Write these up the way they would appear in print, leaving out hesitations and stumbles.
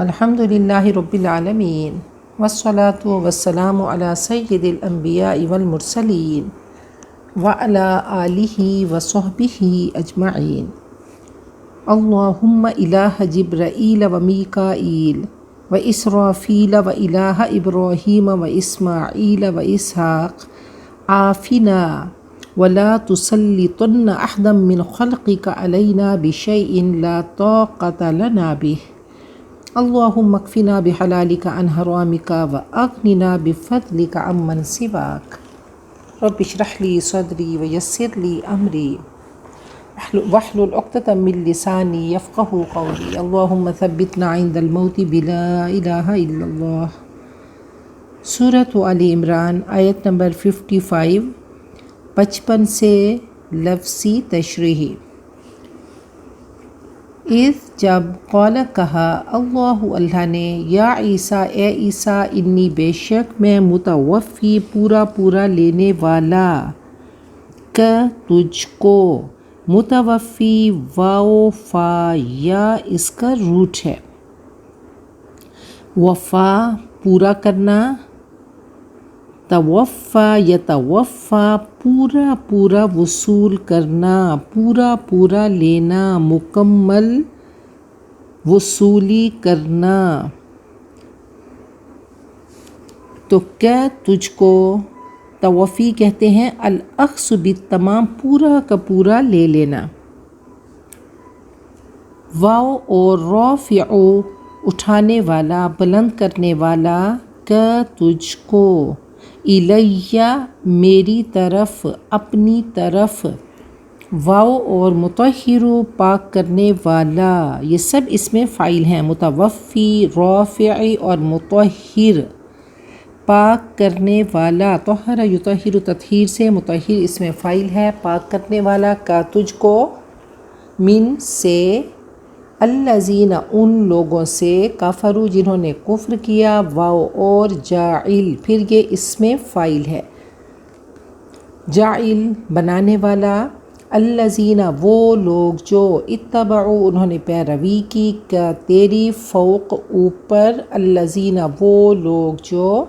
الحمد للہ رب العالمین والصلاة والسلام علی سید الانبیاء والمرسلین وعلی آلہ وصحبہ اجمعین۔ اللہم الہ جبرائیل و میکائیل و اسرافیل و الہ ابراہیم و اسماعیل و اسحاق عافنا ولا تسلطن احدا من خلقک علینا بشیء لا طاقت لنا به۔ اللہم اکفنا بحلالک عن حرامک واغننا بفضلک عمن سواک۔ رب اشرح لی صدری ویسر لی امری واحلل عقدۃ من لسانی یفقہوا قولی۔ اللہم ثبتنا عند الموت بلا الہ الا اللہ۔ سورۃ آل عمران آیت نمبر 55 55 سے لفظی تشریح۔ اذ جب قال کہا اللہ نے یا عیسیٰ اے عیسیٰ انی بے شک میں متوفی پورا لینے والا کا تجھ کو۔ متوفی واو فا یا اس کا روٹ ہے۔ وفا پورا کرنا، توفا یتوفا پورا وصول کرنا، پورا لینا، مکمل وصولی کرنا۔ تو کیا تجھ کو توفی کہتے ہیں الاخذ بالتمام، پورا کا پورا لے لینا۔ واو اور رافع اٹھانے والا، بلند کرنے والا، کا تجھ کو، الیہ میری طرف، اپنی طرف، واو اور مطہر پاک کرنے والا، یہ سب اس میں فاعل ہیں۔ متوفی، رافع اور مطہر پاک کرنے والا۔ طہر یطہر تطہیر سے، مطہر اس میں فاعل ہے، پاک کرنے والا، کا تجھ کو، من سے، الذین ان لوگوں سے، کفروا جنہوں نے کفر کیا، واو اور جاعل پھر یہ اس میں فاعل ہے، جاعل بنانے والا، الذین وہ لوگ جو، اتبعوا انہوں نے پیروی کی، کا تیری، فوق اوپر، الذین وہ لوگ جو،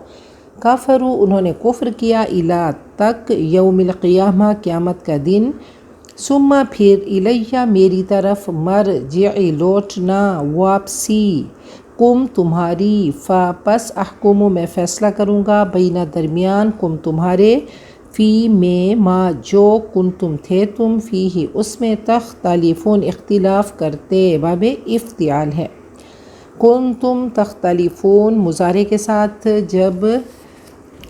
کفروا انہوں نے کفر کیا، الی تک، یوم القیامہ قیامت کا دن، ثم پھر، الیہ میری طرف، مرجع لوٹنا، واپسی، کم تمہاری، پس احکم میں فیصلہ کروں گا، بین درمیان، کم تمہارے، فی میں، ما جو، کنتم تھے تم، فیہ اس میں، تختلفون اختلاف کرتے، باب افتعال ہے۔ کنتم تختلفون مضارع کے ساتھ جب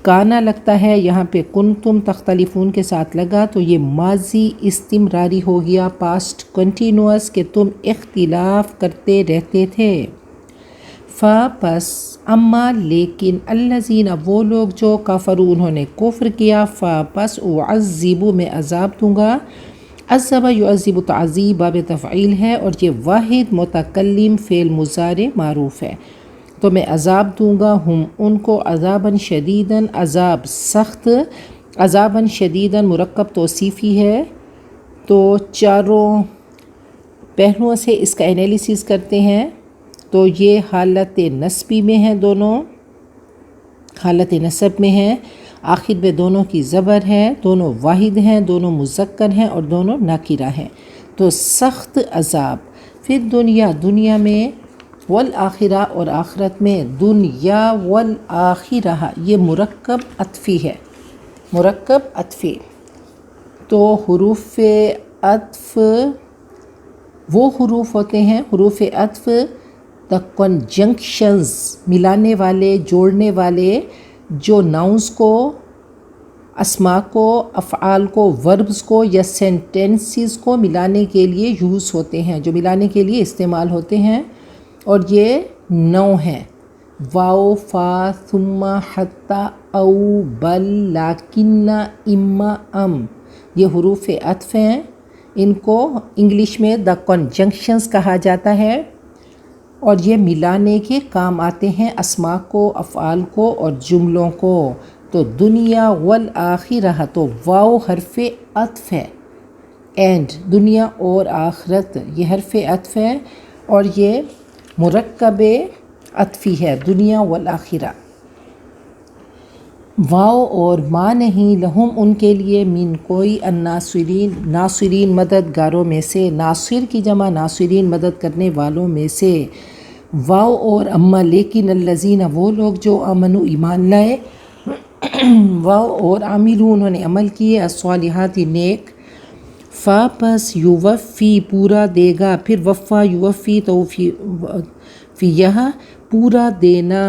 کانا لگتا ہے، یہاں پہ کنتم تختلفون کے ساتھ لگا تو یہ ماضی استمراری ہو گیا، پاسٹ کنٹینوس، کہ تم اختلاف کرتے رہتے تھے۔ پس، اما لیکن، الذین وہ لوگ جو، کفروا انہوں نے کفر کیا، پس اعذب میں عذاب دوں گا، عذب یعذب تعذیب باب تفعیل ہے اور یہ واحد متکلم فعل مضارع معروف ہے، تو میں عذاب دوں گا، ہم ان کو، عذاباً شدیداً عذاب سخت، عذاباً شدیداً مرکب توصیفی ہے، تو چاروں پہلوؤں سے اس کا انالیسس کرتے ہیں۔ تو یہ حالت نصبی میں ہیں، دونوں حالت نصب میں ہیں، آخر میں دونوں کی زبر ہے، دونوں واحد ہیں، دونوں مذکر ہیں اور دونوں ناکرہ ہیں، تو سخت عذاب، پھر دنیا میں، والآخرہ اور آخرت میں، دنیا والآخرہ یہ مرکب عطفی ہے، مرکب عطفی، تو حروف عطف وہ حروف ہوتے ہیں، حروف عطف دا کنجنکشنز ملانے والے، جوڑنے والے، جو ناؤنز کو، اسماء کو، افعال کو، وربز کو یا سینٹینسز کو ملانے کے لیے یوز ہوتے ہیں، جو ملانے کے لیے استعمال ہوتے ہیں، اور یہ 9 ہیں، واو، فا، ثم، حتی، او، بل، لیکن، اما، ام، یہ حروف عطف ہیں، ان کو انگلش میں دا کنجنکشنز کہا جاتا ہے، اور یہ ملانے کے کام آتے ہیں اسماء کو، افعال کو اور جملوں کو۔ تو دنیا والآخرہ، تو واو حرف عطف ہے، اینڈ، دنیا اور آخرت یہ حرف عطف ہے، اور یہ مرکب عطفی ہے، دنیا والآخرہ۔ واو اور ما نہیں، لہم ان کے لیے، من کوئی، الناصرین ناصرین مددگاروں میں سے، ناصر کی جمع ناصرین مدد کرنے والوں میں سے۔ واو اور اما لیکن، الذین وہ لوگ جو آمنوا ایمان لائے، واو اور عاملون انہوں نے عمل کیے، الصالحات نیک، فا پس یوفی پورا دے گا، پھر وفا یوفی توفیہ پورا دینا،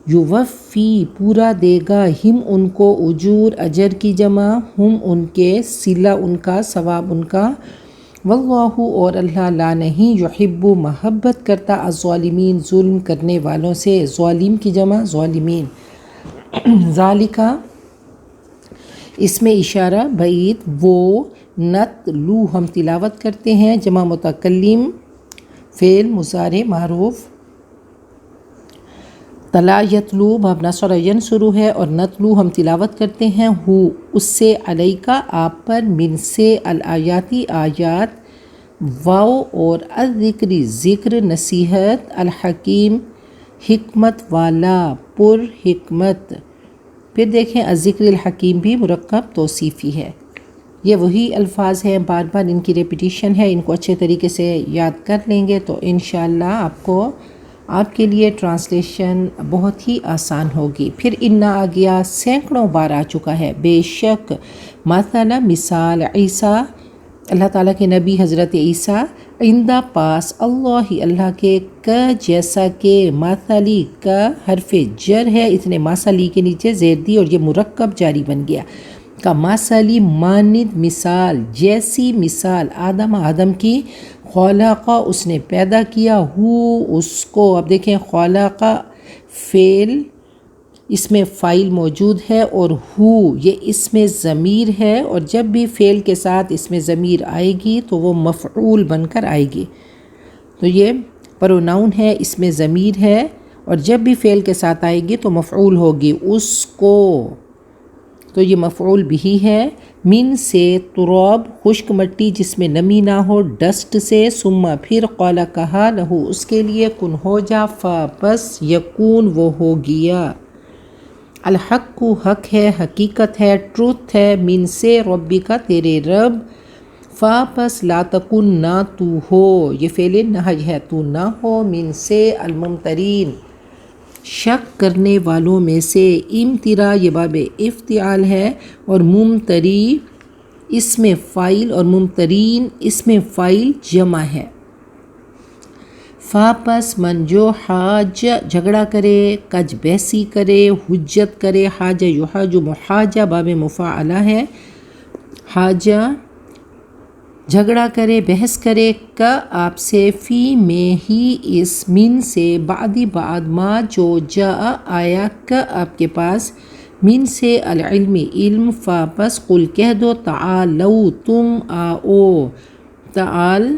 یوفی پورا دے گا، ہم ان کو، اجور اجر کی جمع، ہم ان کے، صلہ ان کا، ثواب ان کا، واللہ اور اللہ لا نہیں، یحب محبت کرتا، الظالمین ظلم کرنے والوں سے، ظالم کی جمع ظالمین۔ ذالکا اس میں اشارہ بعید، وہ، نتلو ہم تلاوت کرتے ہیں، جمع متکلم، فعل مضارع معروف، تلا یتلو باب نصر ینصر ہے، اور نتلو ہم تلاوت کرتے ہیں، ہو اس سے، علیکا آپ پر، من سے، الآیاتی آیات، واو اور الذکری ذکر نصیحت، الحکیم حکمت والا، پر حکمت۔ پھر دیکھیں الذکر الحکیم بھی مرکب توصیفی ہے۔ یہ وہی الفاظ ہیں، بار بار ان کی ریپیٹیشن ہے، ان کو اچھے طریقے سے یاد کر لیں گے تو انشاءاللہ آپ کے لیے ٹرانسلیشن بہت ہی آسان ہوگی۔ پھر انا آ گیا، سینکڑوں بار آ چکا ہے، بے شک، مثلا مثال، عیسیٰ اللہ تعالیٰ کے نبی حضرت عیسیٰ، عندہ پاس، اللہ کے، کا جیسا کہ، مثلی کا حرف جر ہے، اتنے مثلی کے نیچے زیر دی اور یہ مرکب جاری بن گیا، کا مثلی مانند مثال، جیسی مثال، آدم کی، خلقہ اس نے پیدا کیا، ہو اس کو، اب دیکھیں خلقہ فعل، اس میں فاعل موجود ہے، اور ہو یہ اس میں ضمیر ہے، اور جب بھی فعل کے ساتھ اس میں ضمیر آئے گی تو وہ مفعول بن کر آئے گی، تو یہ پروناؤن ہے، اس میں ضمیر ہے، اور جب بھی فعل کے ساتھ آئے گی تو مفعول ہوگی، اس کو، تو یہ مفعول بھی ہے، من سے، تراب خشک مٹی جس میں نمی نہ ہو، ڈسٹ سے، ثم پھر، قال کہا، لہو اس کے لیے، کن ہو جا، فا پس، یکون وہ ہو گیا، الحق کو حق ہے، حقیقت ہے، ٹروتھ ہے، من سے، ربی کا تیرے رب، فا پس، لا تکن نہ تو ہو، یہ فعل نہی ہے، تو نہ ہو، من سے، الممترین شک کرنے والوں میں سے، امترا یہ باب افتعال ہے، اور ممتری اس میں فاعل، اور ممترین اس میں فاعل جمع ہے۔ فا پس، من جو، حاج جھگڑا کرے، کج بحثی کرے، حجت کرے، حاجہ یحاج محاجہ باب مفاعلہ ہے، حاجہ جھگڑا کرے، بحث کرے، کا آپ سے، فی میں ہی، اس، من سے، بعد ما جو، جا آیا، کا آپ کے پاس، من سے، العلم علم، فا پس، قل کہہ دو، تعالو تم آؤ، تعال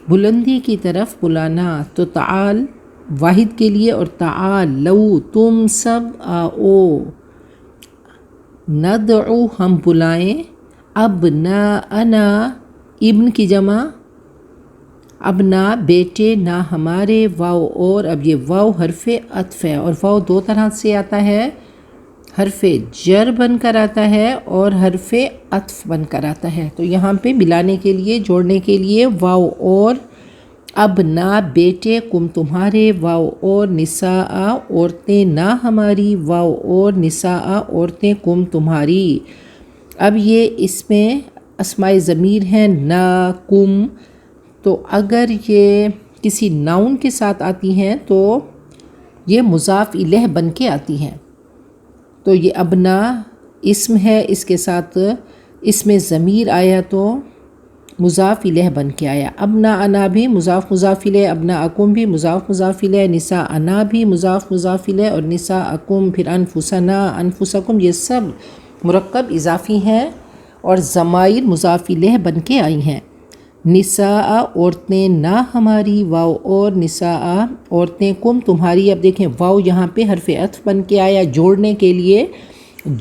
بلندی کی طرف بلانا، تو تعال واحد کے لیے، اور تعالو تم سب آؤ، ندعو ہم بلائیں، ابناءنا ابن کی جمع، ابنا بیٹے، نہ ہمارے، واو اور، اب یہ واو حرف عطف ہے، اور واو دو طرح سے آتا ہے، حرف جر بن کر آتا ہے اور حرف عطف بن کر آتا ہے، تو یہاں پہ ملانے کے لیے، جوڑنے کے لیے، واو اور، ابنا بیٹے، کم تمہارے، واو اور، نساء عورتیں، نہ ہماری، واو اور، نساء عورتیں، کم تمہاری۔ اب یہ اس میں اسماء ضمیر ہیں، نا، کم، تو اگر یہ کسی ناؤن کے ساتھ آتی ہیں تو یہ مضاف الیہ بن کے آتی ہیں، تو یہ ابنا اسم ہے، اس کے ساتھ اس میں ضمیر آیا تو مضاف الیہ بن کے آیا، ابنا انا بھی مضاف مضاف الیہ، ابنا اکم بھی مضاف مضاف الیہ، نساء انا بھی مضاف مضاف الیہ، اور نساء اکم، پھر انفسنا، انفسکم، یہ سب مرکب اضافی ہیں اور ضمائر مضاف الیہ بن کے آئی ہیں، نساء عورتیں، نہ ہماری، واو اور، نساء عورتیں، کم تمہاری، اب دیکھیں واو یہاں پہ حرف عطف بن کے آیا، جوڑنے کے لیے،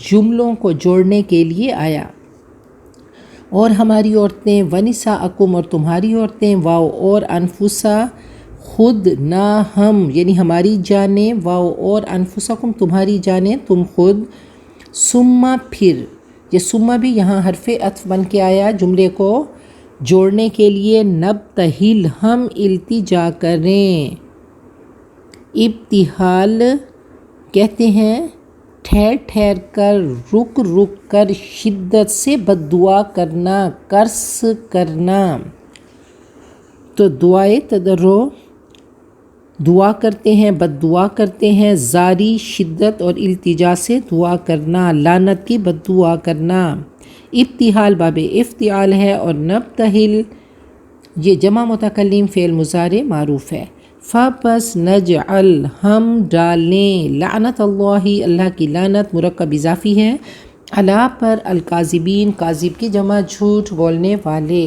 جملوں کو جوڑنے کے لیے آیا، اور ہماری عورتیں، ونساءکم اور تمہاری عورتیں، واو اور، انفسا خود نہ ہم یعنی ہماری جانیں، واو اور انفسکم تمہاری جانیں تم خود، ثم پھر، یہ ثم بھی یہاں حرف عطف بن کے آیا جملے کو جوڑنے کے لیے، نبتہل ہم التجا کریں، ابتہال کہتے ہیں ٹھہر ٹھہر کر، رک رک کر، شدت سے بد دعا کرنا، قرض کرنا، تو دعائے تضرع دعا کرتے ہیں، بد دعا کرتے ہیں، زاری شدت اور التجا سے دعا کرنا، لعنت کی بد دعا کرنا۔ ابتہال باب افتعال ہے اور نبتہل یہ جمع متکلم فعل مضارع معروف ہے۔ فَپس نجعل ہم ڈالیں، لعنت اللہ اللہ کی لعنت مرکب اضافی ہے، علی پر الکاذبین کاذب کی جمع جھوٹ بولنے والے،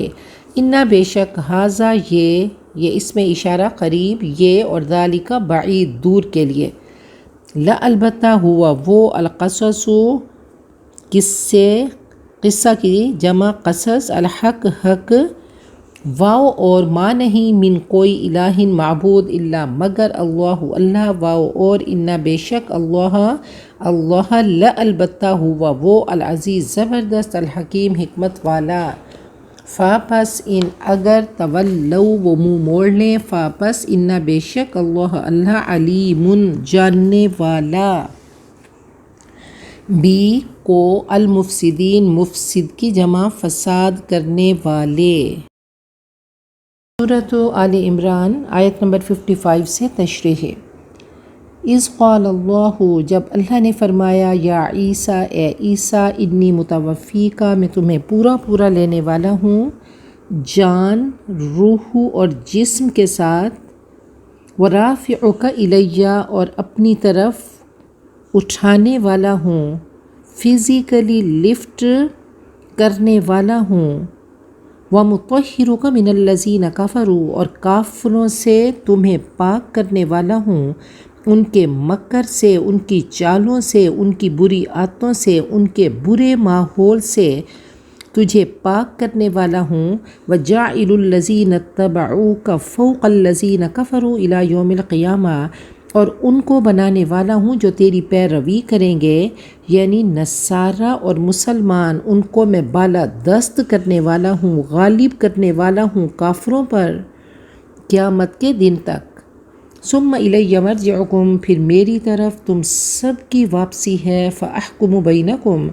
انا بے شک ھذا یہ اس میں اشارہ قریب یہ اور ذالک بعید دور کے لیے، لا البتہ ہوا وہ القصص قصہ کی جمع قصص، الحق حق، واو اور ما نہیں، من کوئی الہ معبود الا مگر اللہ اللہ، واو اور انا بے شک اللہ لا البتہ ہوا وہ العزیز زبردست، الحکیم حکمت والا۔ فاپس ان اگر تولو وہ منہ موڑ لیں، فاپس انا بے شک اللہ علیم جاننے والا، بی کو المفسدین مفسد کی جمع فساد کرنے والے۔ سورۃ آل عمران آیت نمبر 55 سے تشریح۔ اذ قال اللہ جب اللہ نے فرمایا، یا عیسیٰ اے عیسیٰ، انی متوفیکا میں تمہیں پورا لینے والا ہوں، جان روح اور جسم کے ساتھ، ورافعک الیہ اور اپنی طرف اٹھانے والا ہوں، فزیکلی لفٹ کرنے والا ہوں، وَمُطَهِّرُكَ مِنَ الَّذِينَ كَفَرُوا اور کافروں سے تمہیں پاک کرنے والا ہوں، ان کے مکر سے، ان کی چالوں سے، ان کی بری عادتوں سے، ان کے برے ماحول سے تجھے پاک کرنے والا ہوں، وَجَاعِلُ الَّذِينَ اتَّبَعُوكَ فَوْقَ الَّذِينَ كَفَرُوا إِلَى يَوْمِ الْقِيَامَةِ اور ان کو بنانے والا ہوں جو تیری پیروی کریں گے، یعنی نصارہ اور مسلمان، ان کو میں بالا دست کرنے والا ہوں، غالب کرنے والا ہوں کافروں پر قیامت کے دن تک۔ ثم الی مرجعکم پھر میری طرف تم سب کی واپسی ہے، فاحکم بینکم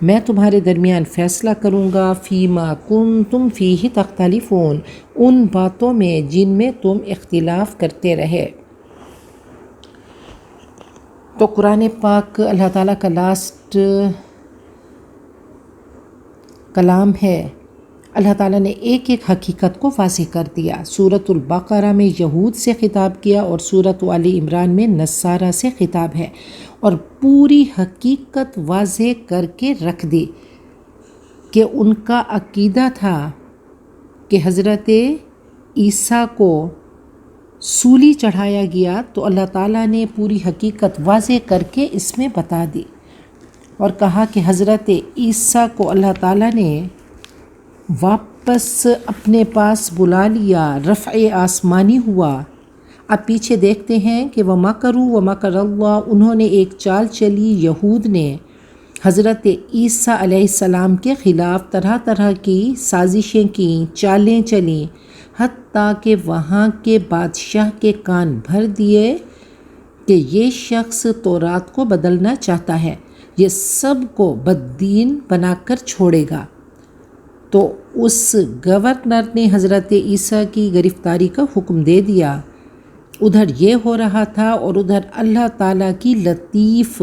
میں تمہارے درمیان فیصلہ کروں گا، فیما کنتم فیہ تختلفون ان باتوں میں جن میں تم اختلاف کرتے رہے۔ تو قرآن پاک اللہ تعالیٰ کا لاسٹ کلام ہے، اللہ تعالیٰ نے ایک ایک حقیقت کو واضح کر دیا۔ سورۃ البقرہ میں یہود سے خطاب کیا اور سورۃ آل عمران میں نصارہ سے خطاب ہے، اور پوری حقیقت واضح کر کے رکھ دی کہ ان کا عقیدہ تھا کہ حضرت عیسیٰ کو سولی چڑھایا گیا، تو اللہ تعالیٰ نے پوری حقیقت واضح کر کے اس میں بتا دی اور کہا کہ حضرت عیسیٰ کو اللہ تعالیٰ نے واپس اپنے پاس بلا لیا، رفع آسمانی ہوا۔ اب پیچھے دیکھتے ہیں کہ وَمَكَرُوا وَمَكَرَ اللَّهُ انہوں نے ایک چال چلی، یہود نے حضرت عیسیٰ علیہ السلام کے خلاف طرح طرح کی سازشیں کیں، چالیں چلیں، حتیٰ کہ وہاں کے بادشاہ کے کان بھر دیے کہ یہ شخص تورات کو بدلنا چاہتا ہے، یہ سب کو بددین بنا کر چھوڑے گا۔ تو اس گورنر نے حضرت عیسیٰ کی گرفتاری کا حکم دے دیا۔ ادھر یہ ہو رہا تھا اور ادھر اللہ تعالیٰ کی لطیف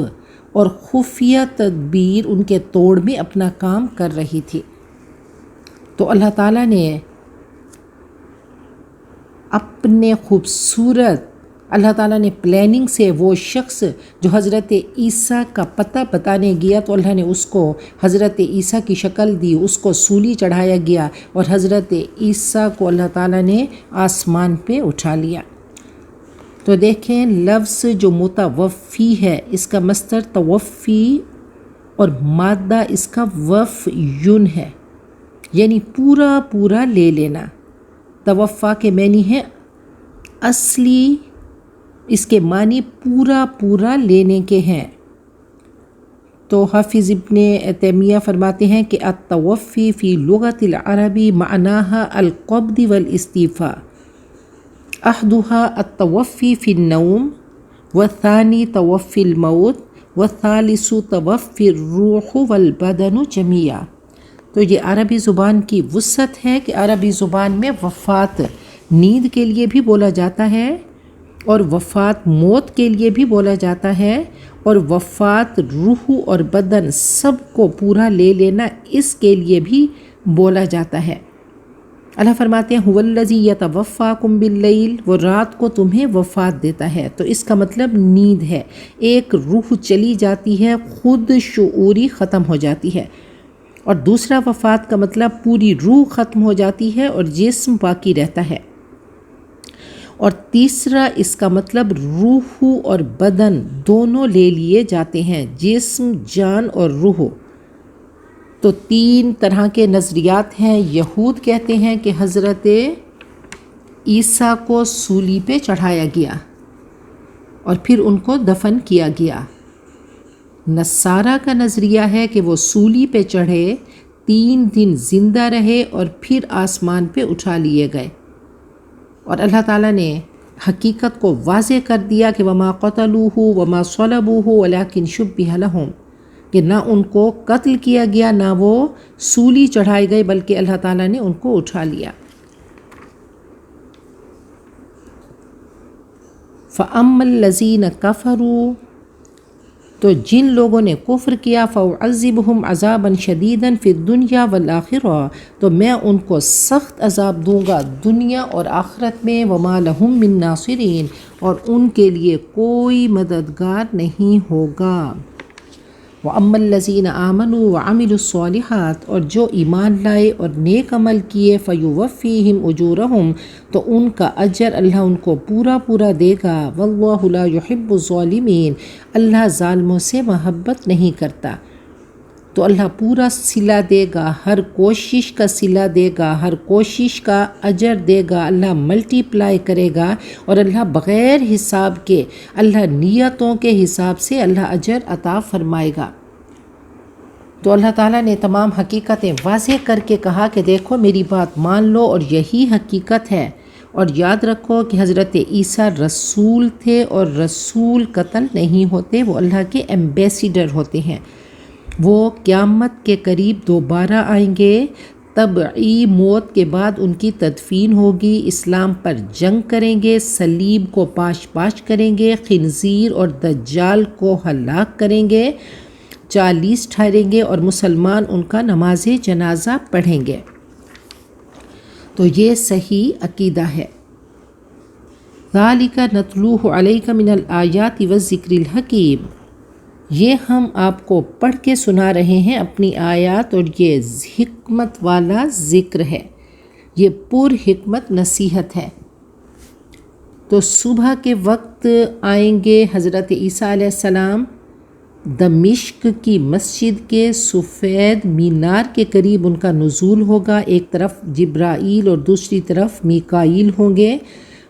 اور خفیہ تدبیر ان کے توڑ میں اپنا کام کر رہی تھی۔ تو اللہ تعالیٰ نے اپنے خوبصورت اللہ تعالیٰ نے پلاننگ سے وہ شخص جو حضرت عیسیٰ کا پتہ بتانے گیا، تو اللہ نے اس کو حضرت عیسیٰ کی شکل دی، اس کو سولی چڑھایا گیا اور حضرت عیسیٰ کو اللہ تعالیٰ نے آسمان پہ اٹھا لیا۔ تو دیکھیں لفظ جو متوفی ہے اس کا مصدر توفی اور مادہ اس کا وفیٌ ہے، یعنی پورا لے لینا۔ توفا کے معنی ہے اصلی اس کے معنی پورا پورا لینے کے ہیں۔ تو حافظ ابن تیمیہ فرماتے ہیں کہ التوفی فی لغت العربی معناها القبض والاستیفاء، احدها التوفی فی النوم، والثانی توفی الموت، والثالث توفی الروح والبدن جميعا۔ تو یہ عربی زبان کی وسعت ہے کہ عربی زبان میں وفات نیند کے لیے بھی بولا جاتا ہے، اور وفات موت کے لیے بھی بولا جاتا ہے، اور وفات روح اور بدن سب کو پورا لے لینا اس کے لیے بھی بولا جاتا ہے۔ اللہ فرماتے ہیں هو الذی یتوفاکم باللیل، وہ رات کو تمہیں وفات دیتا ہے۔ تو اس کا مطلب نیند ہے، ایک روح چلی جاتی ہے، خود شعوری ختم ہو جاتی ہے، اور دوسرا وفات کا مطلب پوری روح ختم ہو جاتی ہے اور جسم باقی رہتا ہے، اور تیسرا اس کا مطلب روح اور بدن دونوں لے لیے جاتے ہیں، جسم، جان اور روح۔ تو تین طرح کے نظریات ہیں۔ یہود کہتے ہیں کہ حضرت عیسیٰ کو سولی پہ چڑھایا گیا اور پھر ان کو دفن کیا گیا۔ نصارہ کا نظریہ ہے کہ وہ سولی پہ چڑھے، 3 دن زندہ رہے اور پھر آسمان پہ اٹھا لیے گئے، اور اللہ تعالیٰ نے حقیقت کو واضح کر دیا کہ وما قتلوہ وما صلبوہ ولکن شبہ لہم، کہ نہ ان کو قتل کیا گیا نہ وہ سولی چڑھائے گئے، بلکہ اللہ تعالیٰ نے ان کو اٹھا لیا۔ فَأَمَّا الَّذِينَ كَفَرُوا، تو جن لوگوں نے کفر کیا، فَأُعَذِّبُهُمْ عَذَابًا شَدِيدًا فِي الدُّنْيَا وَالْآخِرَةِ، تو میں ان کو سخت عذاب دوں گا دنیا اور آخرت میں، وَمَا لَهُم مِّن نَاصِرِينَ، اور ان کے لیے کوئی مددگار نہیں ہوگا۔ وَأَمَّا الَّذِينَ آمَنُوا وَعَمِلُوا الصَّالِحَاتِ، اور جو ایمان لائے اور نیک عمل کیے، فَيُوَفِّيهِمْ أُجُورَهُمْ، تو ان کا اجر اللہ ان کو پورا پورا دے گا۔ وَاللَّهُ لَا يُحِبُّ الظَّالِمِينَ، اللہ ظالموں سے محبت نہیں کرتا۔ تو اللہ پورا صلہ دے گا، ہر کوشش کا صلہ دے گا، ہر کوشش کا اجر دے گا، اللہ ملٹی پلائی کرے گا، اور اللہ بغیر حساب کے، اللہ نیتوں کے حساب سے اللہ اجر عطا فرمائے گا۔ تو اللہ تعالیٰ نے تمام حقیقتیں واضح کر کے کہا کہ دیکھو میری بات مان لو، اور یہی حقیقت ہے، اور یاد رکھو کہ حضرت عیسیٰ رسول تھے، اور رسول قتل نہیں ہوتے، وہ اللہ کے ایمبیسیڈر ہوتے ہیں۔ وہ قیامت کے قریب دوبارہ آئیں گے، طبعی موت کے بعد ان کی تدفین ہوگی، اسلام پر جنگ کریں گے، صلیب کو پاش پاش کریں گے، خنزیر اور دجال کو ہلاک کریں گے، 40 ٹھہریں گے، اور مسلمان ان کا نماز جنازہ پڑھیں گے۔ تو یہ صحیح عقیدہ ہے۔ ذَلِكَ نَتْلُوهُ عَلَيْكَ مِنَ الْآيَاتِ وَالذِّكْرِ الْحَكِيمِ، یہ ہم آپ کو پڑھ کے سنا رہے ہیں اپنی آیات، اور یہ حکمت والا ذکر ہے، یہ پر حکمت نصیحت ہے۔ تو صبح کے وقت آئیں گے حضرت عیسیٰ علیہ السلام، دمشق کی مسجد کے سفید مینار کے قریب ان کا نزول ہوگا، ایک طرف جبرائیل اور دوسری طرف میکائیل ہوں گے،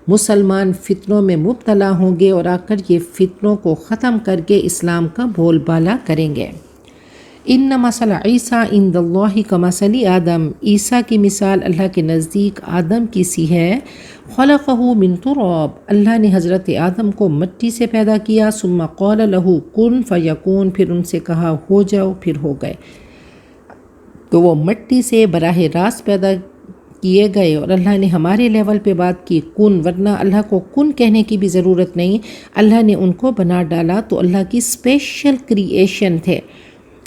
مسلمان فتنوں میں مبتلا ہوں گے، اور آ کر یہ فتنوں کو ختم کر کے اسلام کا بول بالا کریں گے۔ ان مثل عیسیٰ عند اللہ کمثل آدم، عیسیٰ کی مثال اللہ کے نزدیک آدم کی سی ہے۔ خلقہ من تراب، اللہ نے حضرت آدم کو مٹی سے پیدا کیا، ثم قال له کن فیکون، پھر ان سے کہا ہو جاؤ، پھر ہو گئے۔ تو وہ مٹی سے براہ راست پیدا کیے گئے، اور اللہ نے ہمارے لیول پہ بات کی کن، ورنہ اللہ کو کن کہنے کی بھی ضرورت نہیں، اللہ نے ان کو بنا ڈالا۔ تو اللہ کی اسپیشل کریشن تھے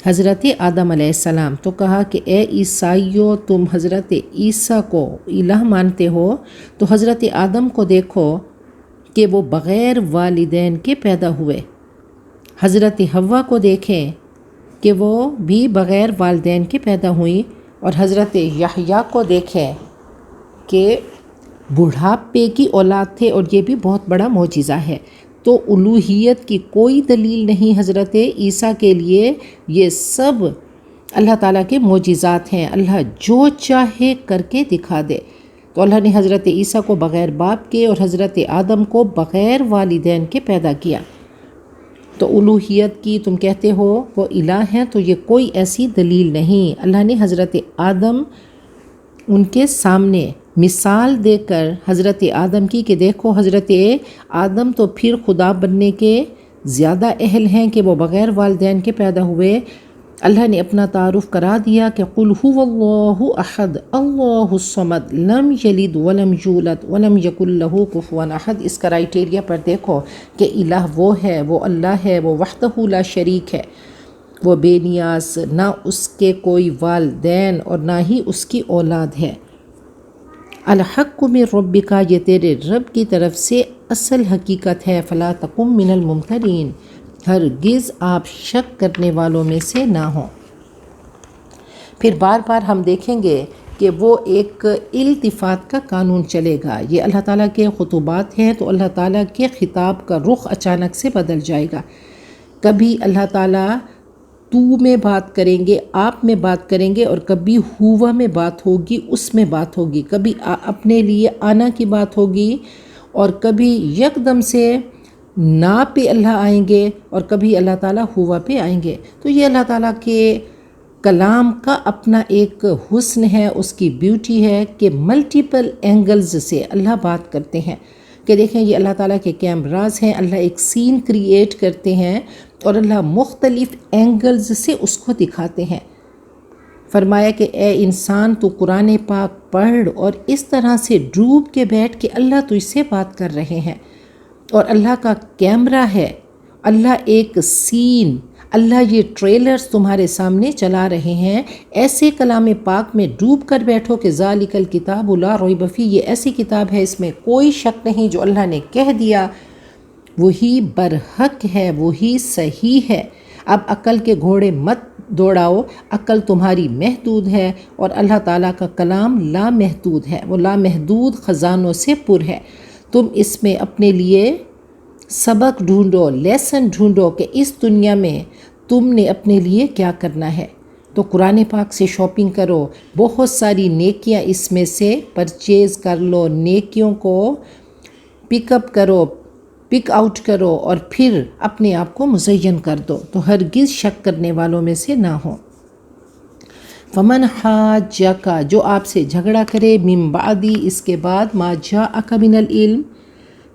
حضرت آدم علیہ السلام۔ تو کہا کہ اے عیسائیو، تم حضرت عیسیٰ کو الہ مانتے ہو، تو حضرت آدم کو دیکھو کہ وہ بغیر والدین کے پیدا ہوئے، حضرت حوا کو دیکھیں کہ وہ بھی بغیر والدین کے پیدا ہوئیں، اور حضرت یحییٰ کو دیکھیں کہ بڑھاپے کی اولاد تھے، اور یہ بھی بہت بڑا معجزہ ہے۔ تو الوہیت کی کوئی دلیل نہیں حضرت عیسیٰ کے لیے، یہ سب اللہ تعالیٰ کے معجزات ہیں، اللہ جو چاہے کر کے دکھا دے۔ تو اللہ نے حضرت عیسیٰ کو بغیر باپ کے اور حضرت آدم کو بغیر والدین کے پیدا کیا۔ تو الوہیت کی تم کہتے ہو وہ الہ ہیں، تو یہ کوئی ایسی دلیل نہیں۔ اللہ نے حضرت آدم ان کے سامنے مثال دے کر حضرت آدم کی کہ دیکھو حضرت آدم تو پھر خدا بننے کے زیادہ اہل ہیں کہ وہ بغیر والدین کے پیدا ہوئے۔ اللہ نے اپنا تعارف کرا دیا کہ قل هو اللہ احد اللہ الصمد لم یلد ولم یولد ولم یکن له کفوا احد۔ اس کرائٹیریا پر دیکھو کہ الہ وہ ہے، وہ اللہ ہے، وہ وحدہ لا شریک ہے، وہ بے نیاز، نہ اس کے کوئی والدین اور نہ ہی اس کی اولاد ہے۔ الحق من ربک، یہ تیرے رب کی طرف سے اصل حقیقت ہے۔ فلا تکن من الممترین، ہرگز آپ شک کرنے والوں میں سے نہ ہوں۔ پھر بار بار ہم دیکھیں گے کہ وہ ایک التفات کا قانون چلے گا۔ یہ اللہ تعالیٰ کے خطبات ہیں تو اللہ تعالیٰ کے خطاب کا رخ اچانک سے بدل جائے گا۔ کبھی اللہ تعالیٰ تو میں بات کریں گے، آپ میں بات کریں گے، اور کبھی ہوا میں بات ہوگی، اس میں بات ہوگی، کبھی اپنے لیے آنا کی بات ہوگی، اور کبھی یکدم سے نا پہ اللہ آئیں گے، اور کبھی اللہ تعالیٰ ہوا پہ آئیں گے۔ تو یہ اللہ تعالیٰ کے کلام کا اپنا ایک حسن ہے، اس کی بیوٹی ہے کہ ملٹیپل اینگلز سے اللہ بات کرتے ہیں۔ کہ دیکھیں یہ اللہ تعالیٰ کے کیمراز ہیں، اللہ ایک سین کریٹ کرتے ہیں اور اللہ مختلف اینگلز سے اس کو دکھاتے ہیں۔ فرمایا کہ اے انسان تو قرآن پاک پڑھ اور اس طرح سے ڈوب کے بیٹھ کے اللہ تجھ سے بات کر رہے ہیں، اور اللہ کا کیمرہ ہے، اللہ ایک سین، اللہ یہ ٹریلرز تمہارے سامنے چلا رہے ہیں۔ ایسے کلام پاک میں ڈوب کر بیٹھو کہ ذالک الکتاب لا ریب فیہ، یہ ایسی کتاب ہے اس میں کوئی شک نہیں، جو اللہ نے کہہ دیا وہی برحق ہے، وہی صحیح ہے۔ اب عقل کے گھوڑے مت دوڑاؤ، عقل تمہاری محدود ہے، اور اللہ تعالیٰ کا کلام لامحدود ہے، وہ لامحدود خزانوں سے پر ہے۔ تم اس میں اپنے لیے سبق ڈھونڈو، لیسن ڈھونڈو کہ اس دنیا میں تم نے اپنے لیے کیا کرنا ہے۔ تو قرآن پاک سے شاپنگ کرو، بہت ساری نیکیاں اس میں سے پرچیز کر لو، نیکیوں کو پک اپ کرو، پک آؤٹ کرو، اور پھر اپنے آپ کو مزین کر دو، تو ہرگز شک کرنے والوں میں سے نہ ہو۔ فمن حاجک، جو آپ سے جھگڑا کرے، من بعدی، اس کے بعد، ما جاءک من العلم،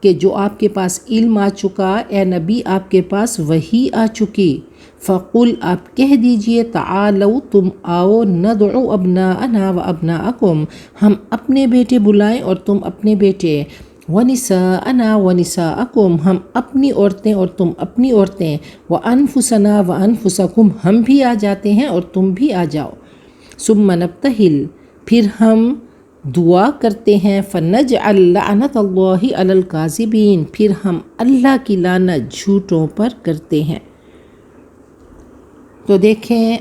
کہ جو آپ کے پاس علم آ چکا، اے نبی آپ کے پاس وحی آ چکی، فقل، آپ کہہ دیجئے، تعالوا، تم آؤ، ندعو ابناءنا و ابناءکم، ہم اپنے بیٹے بلائیں اور تم اپنے بیٹے، ونساءنا ونساءکم، ہم اپنی عورتیں اور تم اپنی عورتیں، وانفسنا وانفسکم، ہم بھی آ جاتے ہیں اور تم بھی آ جاؤ، ثم نبتہل، پھر ہم دعا کرتے ہیں، فنجعل لعنت اللہ علی الکاذبین، پھر ہم اللہ کی لعنت جھوٹوں پر کرتے ہیں۔ تو دیکھیں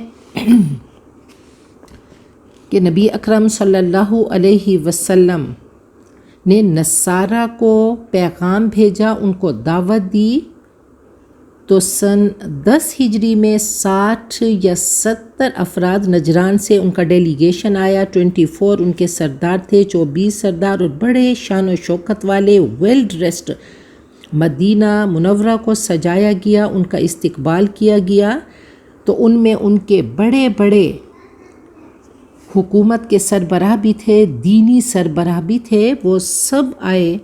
کہ نبی اکرم صلی اللہ علیہ وسلم نے نصارہ کو پیغام بھیجا، ان کو دعوت دی، تو سن 10 ہجری میں 60 یا 70 افراد نجران سے ان کا ڈیلیگیشن آیا، 24 ان کے سردار تھے، 24 سردار، اور بڑے شان و شوکت والے ویل ڈریسڈ مدینہ منورہ کو سجایا گیا، ان کا استقبال کیا گیا۔ تو ان میں ان کے بڑے بڑے حکومت کے سربراہ بھی تھے، دینی سربراہ بھی تھے، وہ سب آئے،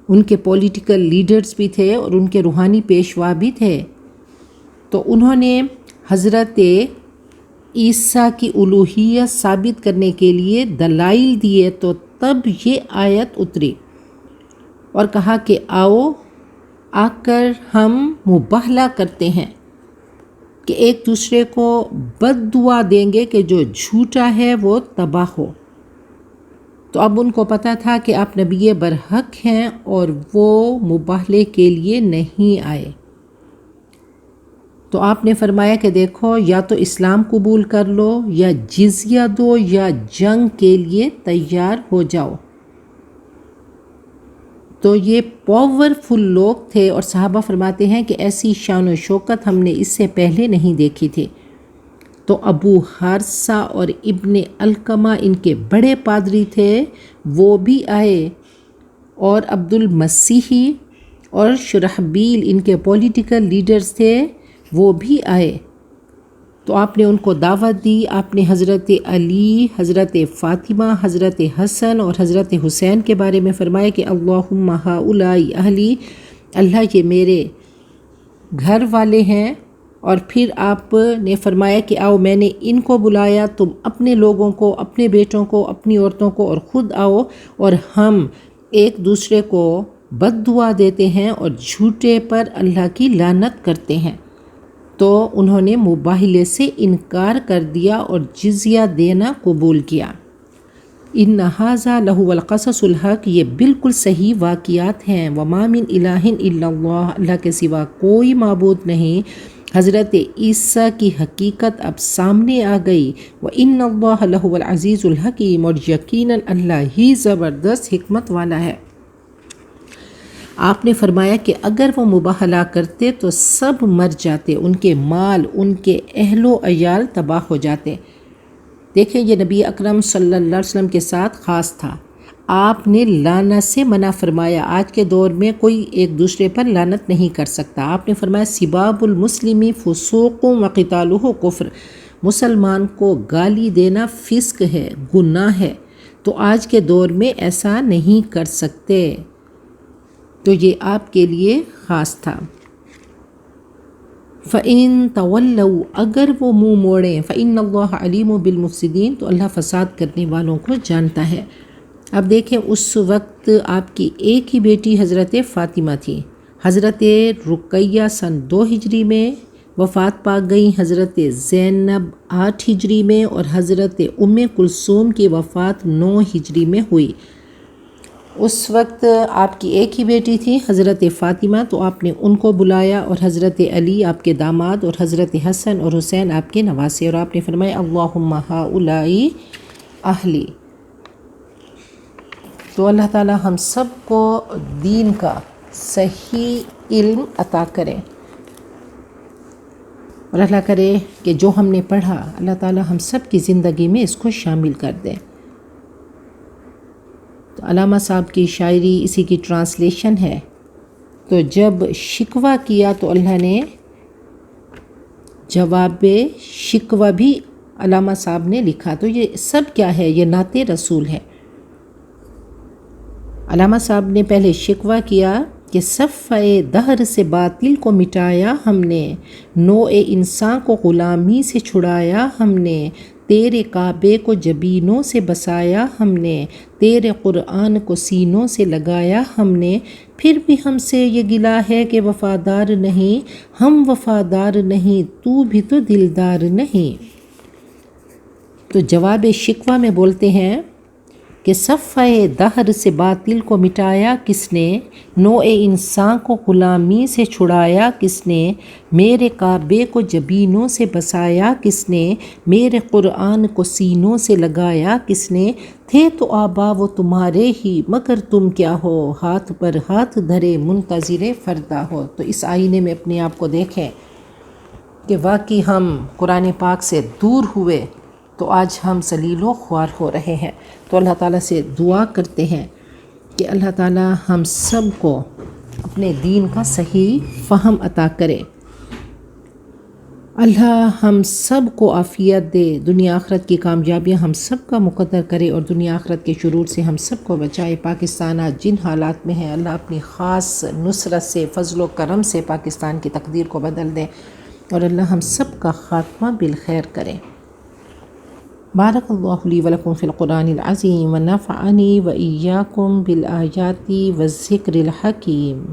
ان کے پولیٹیکل لیڈرز بھی تھے اور ان کے روحانی پیشوا بھی تھے۔ تو انہوں نے حضرت عیسیٰ کی الوہیت ثابت کرنے کے لیے دلائل دیے، تو تب یہ آیت اتری اور کہا کہ آؤ آ کر ہم مباہلہ کرتے ہیں کہ ایک دوسرے کو بد دعا دیں گے کہ جو جھوٹا ہے وہ تباہ ہو۔ تو اب ان کو پتہ تھا کہ آپ نبی برحق ہیں اور وہ مباہلے کے لیے نہیں آئے۔ تو آپ نے فرمایا کہ دیکھو، یا تو اسلام قبول کر لو، یا جزیہ دو، یا جنگ کے لیے تیار ہو جاؤ۔ تو یہ پاورفل لوگ تھے، اور صحابہ فرماتے ہیں کہ ایسی شان و شوکت ہم نے اس سے پہلے نہیں دیکھی تھی۔ تو ابو حارثہ اور ابن علقمہ ان کے بڑے پادری تھے، وہ بھی آئے، اور عبد المسیحی اور شرحبیل ان کے پولیٹیکل لیڈرز تھے، وہ بھی آئے۔ تو آپ نے ان کو دعوت دی، آپ نے حضرت علی، حضرت فاطمہ، حضرت حسن اور حضرت حسین کے بارے میں فرمایا کہ اللہم ہؤلاء اہلی، اللہ یہ میرے گھر والے ہیں، اور پھر آپ نے فرمایا کہ آؤ میں نے ان کو بلایا، تم اپنے لوگوں کو، اپنے بیٹوں کو، اپنی عورتوں کو، اور خود آؤ، اور ہم ایک دوسرے کو بد دعا دیتے ہیں اور جھوٹے پر اللہ کی لعنت کرتے ہیں۔ تو انہوں نے مباہلے سے انکار کر دیا اور جزیہ دینا قبول کیا۔ ان ھذا لہو القصص الحق، یہ بالکل صحیح واقعات ہیں۔ وما من الہ الا اللہ، اللہ کے سوا کوئی معبود نہیں۔ حضرت عیسیٰ کی حقیقت اب سامنے آ گئی۔ وَإِنَّ اللَّهَ لَهُوَ الْعَزِيزُ الْحَكِيمُ، اور یقیناً اللہ ہی زبردست حکمت والا ہے۔ آپ نے فرمایا کہ اگر وہ مباہلہ کرتے تو سب مر جاتے، ان کے مال، ان کے اہل و عیال تباہ ہو جاتے۔ دیکھیں یہ نبی اکرم صلی اللہ علیہ وسلم کے ساتھ خاص تھا، آپ نے لعنت سے منع فرمایا۔ آج کے دور میں کوئی ایک دوسرے پر لعنت نہیں کر سکتا۔ آپ نے فرمایا سباب المسلم فسوق وقتالہ کفر، مسلمان کو گالی دینا فسق ہے، گناہ ہے، تو آج کے دور میں ایسا نہیں کر سکتے، تو یہ آپ کے لیے خاص تھا۔ فَإِن تَوَلَّوْا، اگر وہ منہ موڑیں، فَإِنَّ اللَّهَ عَلِيمٌ بِالْمُفْسِدِينَ، تو اللہ فساد کرنے والوں کو جانتا ہے۔ اب دیکھیں اس وقت آپ کی ایک ہی بیٹی حضرت فاطمہ تھی، حضرت رقیہ سن 2 ہجری میں وفات پا گئی، حضرت زینب 8 ہجری میں، اور حضرت ام کلثوم کی وفات 9 ہجری میں ہوئی۔ اس وقت آپ کی ایک ہی بیٹی تھی حضرت فاطمہ، تو آپ نے ان کو بلایا، اور حضرت علی آپ کے داماد، اور حضرت حسن اور حسین آپ کے نواسے، اور آپ نے فرمایا اللہم ہؤلاء اہلی۔ تو اللہ تعالی ہم سب کو دین کا صحیح علم عطا کرے، اور اللہ کرے کہ جو ہم نے پڑھا اللہ تعالی ہم سب کی زندگی میں اس کو شامل کر دے۔ تو علامہ صاحب کی شاعری اسی کی ٹرانسلیشن ہے۔ تو جب شکوہ کیا تو اللہ نے جواب شکوہ بھی علامہ صاحب نے لکھا۔ تو یہ سب کیا ہے؟ یہ نعت رسول ہے۔ علامہ صاحب نے پہلے شکوہ کیا کہ صفحہ دہر سے باطل کو مٹایا ہم نے، نوع انسان کو غلامی سے چھڑایا ہم نے، تیرے کعبے کو جبینوں سے بسایا ہم نے، تیرے قرآن کو سینوں سے لگایا ہم نے، پھر بھی ہم سے یہ گلہ ہے کہ وفادار نہیں، ہم وفادار نہیں، تو بھی تو دلدار نہیں۔ تو جواب شکوہ میں بولتے ہیں کہ صفحہ دہر سے باطل کو مٹایا کس نے، نوع انسان کو غلامی سے چھڑایا کس نے، میرے کعبے کو جبینوں سے بسایا کس نے، میرے قرآن کو سینوں سے لگایا کس نے، تھے تو آبا وہ تمہارے ہی مگر تم کیا ہو، ہاتھ پر ہاتھ دھرے منتظر فردا ہو۔ تو اس آئینے میں اپنے آپ کو دیکھیں کہ واقعی ہم قرآن پاک سے دور ہوئے تو آج ہم ذلیل و خوار ہو رہے ہیں۔ تو اللہ تعالیٰ سے دعا کرتے ہیں کہ اللہ تعالیٰ ہم سب کو اپنے دین کا صحیح فہم عطا کرے، اللہ ہم سب کو عافیت دے، دنیا آخرت کی کامیابیاں ہم سب کا مقدر کرے، اور دنیا آخرت کے شرور سے ہم سب کو بچائے۔ پاکستان آج جن حالات میں ہے اللہ اپنی خاص نصرت سے، فضل و کرم سے پاکستان کی تقدیر کو بدل دے، اور اللہ ہم سب کا خاتمہ بالخیر کرے۔ بارک اللہ لی ولکم فی القرآن العظیم ونفعنی وإیاکم بالآیات والذکر الحکیم۔